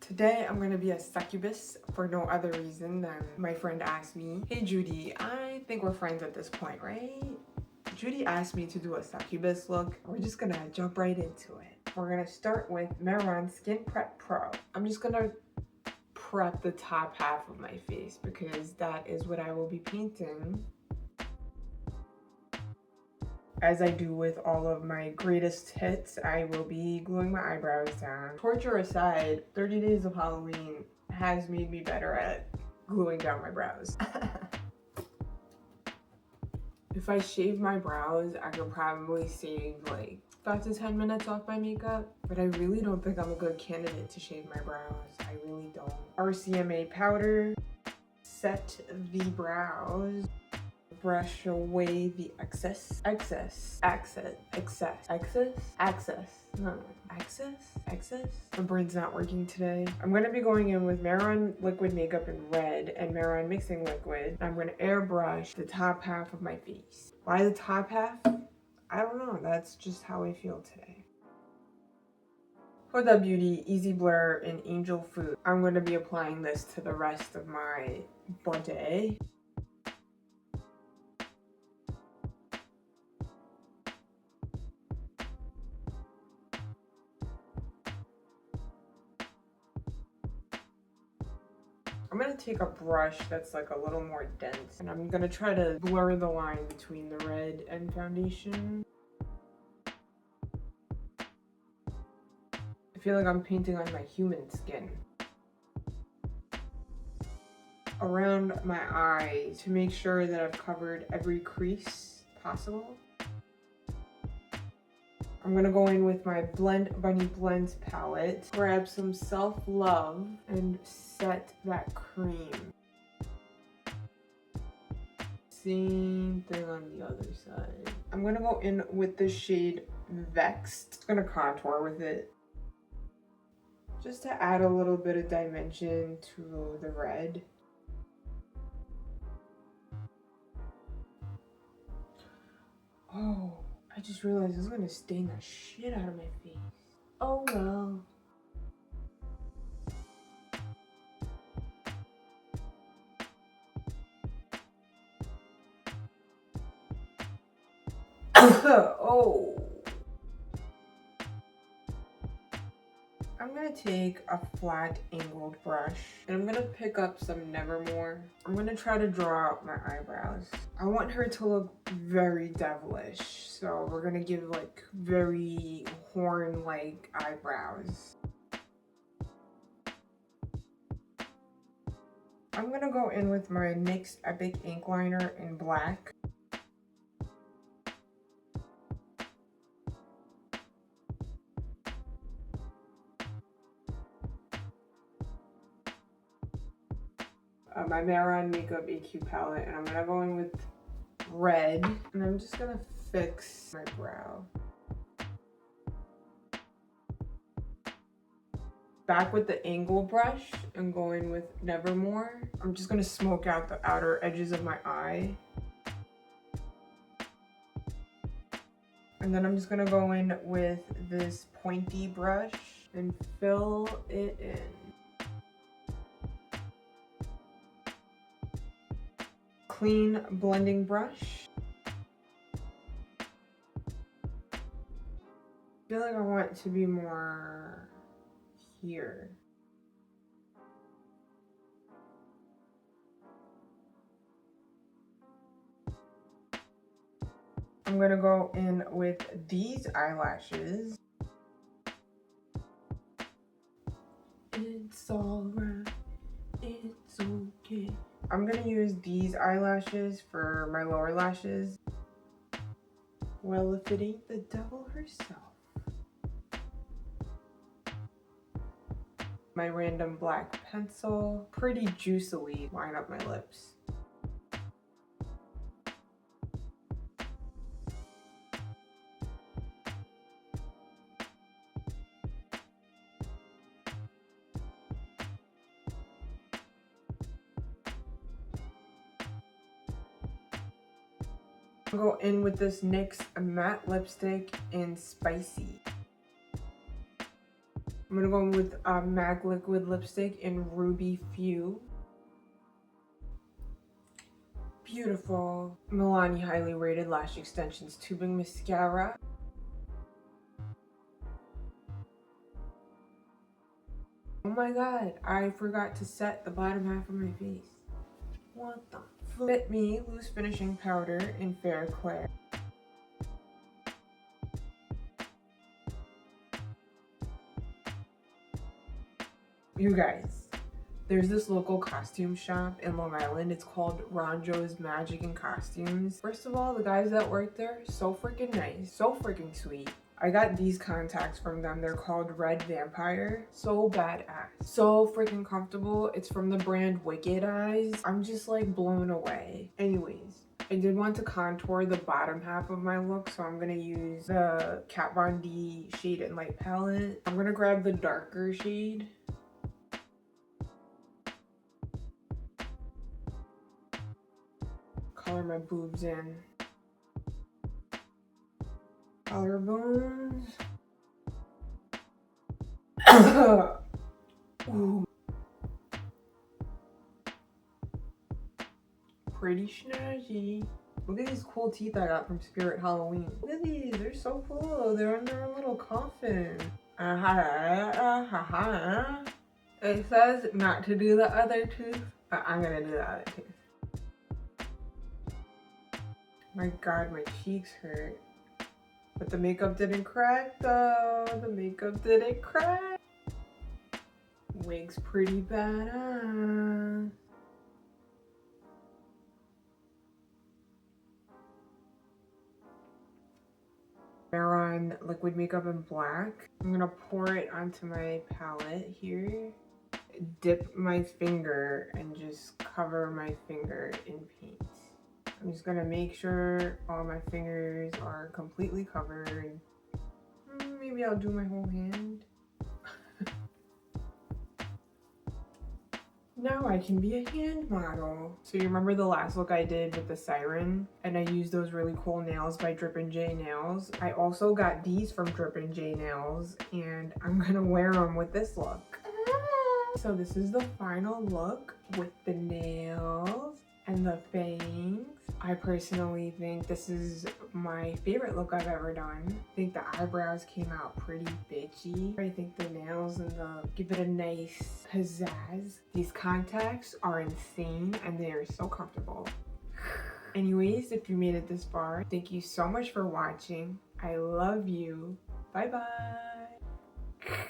Today I'm gonna be a succubus for no other reason than my friend asked me, "Hey Judy, I think we're friends at this point, right?" Judy asked me to do a succubus look. We're just gonna jump right into it. We're gonna start with Mehron Skin Prep Pro. I'm just gonna prep the top half of my face because that is what I will be painting. As I do with all of my greatest hits, I will be gluing my eyebrows down. Torture aside, 30 Days of Halloween has made me better at gluing down my brows. If I shave my brows, I could probably save like 5 to 10 minutes off my makeup, but I really don't think I'm a good candidate to shave my brows. I really don't. RCMA powder, set the brows. Brush away the excess. My brain's not working today. I'm gonna be going in with Mehron liquid makeup in red and Mehron mixing liquid. I'm gonna airbrush the top half of my face. Why the top half? I don't know, that's just how I feel today. Huda Beauty Easy Blur in Angel Food. I'm gonna be applying this to the rest of my body. I'm gonna take a brush that's like a little more dense and I'm gonna try to blur the line between the red and foundation. I feel like I'm painting on my human skin. Around my eyes to make sure that I've covered every crease possible. I'm gonna go in with my Blend Bunny Blends palette, grab some Self-Love, and set that cream. Same thing on the other side. I'm gonna go in with the shade Vexed. I'm gonna contour with it, just to add a little bit of dimension to the red. Oh. I just realized I was gonna stain the shit out of my face. Oh well. Oh. I'm gonna take a flat angled brush and I'm gonna pick up some Nevermore. I'm gonna try to draw out my eyebrows. I want her to look very devilish, so we're gonna give like very horn-like eyebrows. I'm gonna go in with my NYX Epic ink liner in black. My Mehron Makeup AQ palette, and I'm gonna go in with red, and I'm just gonna fix my brow. Back with the angle brush and go in with Nevermore. I'm just gonna smoke out the outer edges of my eye. And then I'm just gonna go in with this pointy brush and fill it in. Clean blending brush. I feel like I want it to be more here. I'm gonna go in with these eyelashes. It's alright, it's okay. I'm gonna use these eyelashes for my lower lashes. Well, if it ain't the devil herself. My random black pencil, pretty juicily line up my lips. Go in with this NYX matte lipstick in Spicy. I'm gonna go in with MAC Liquid Lipstick in Ruby Few. Beautiful. Milani Highly Rated Lash Extensions Tubing Mascara. Oh my god, I forgot to set the bottom half of my face. What the Fit Me Loose Finishing Powder in Fair Clair. You guys, there's this local costume shop in Long Island. It's called Ronjo's Magic and Costumes. First of all, the guys that work there, so freaking nice, so freaking sweet. I got these contacts from them. They're called Red Vampire. So badass. So freaking comfortable. It's from the brand Wicked Eyes. I'm just like blown away. Anyways, I did want to contour the bottom half of my look, so I'm gonna use the Kat Von D Shade and Light palette. I'm gonna grab the darker shade. Color my boobs in. Collarbones. Ooh. Pretty snazzy. Look at these cool teeth I got from Spirit Halloween. Look at these, they're so cool. They're in their little coffin. It says not to do the other tooth, but I'm gonna do the other tooth. My god, my cheeks hurt. But the makeup didn't crack though. The makeup didn't crack. Wig's pretty badass. Maron liquid makeup in black. I'm gonna pour it onto my palette here. Dip my finger and just cover my finger in paint. I'm just gonna make sure all my fingers are completely covered. Maybe I'll do my whole hand. Now I can be a hand model. So you remember the last look I did with the siren? And I used those really cool nails by Drippin' J Nails. I also got these from Drippin' J Nails and I'm gonna wear them with this look. So this is the final look with the nails and the fangs. I personally think this is my favorite look I've ever done. I think the eyebrows came out pretty bitchy. I think the nails and the give it a nice pizzazz. These contacts are insane and they are so comfortable. Anyways, if you made it this far, thank you so much for watching. I love you. Bye bye.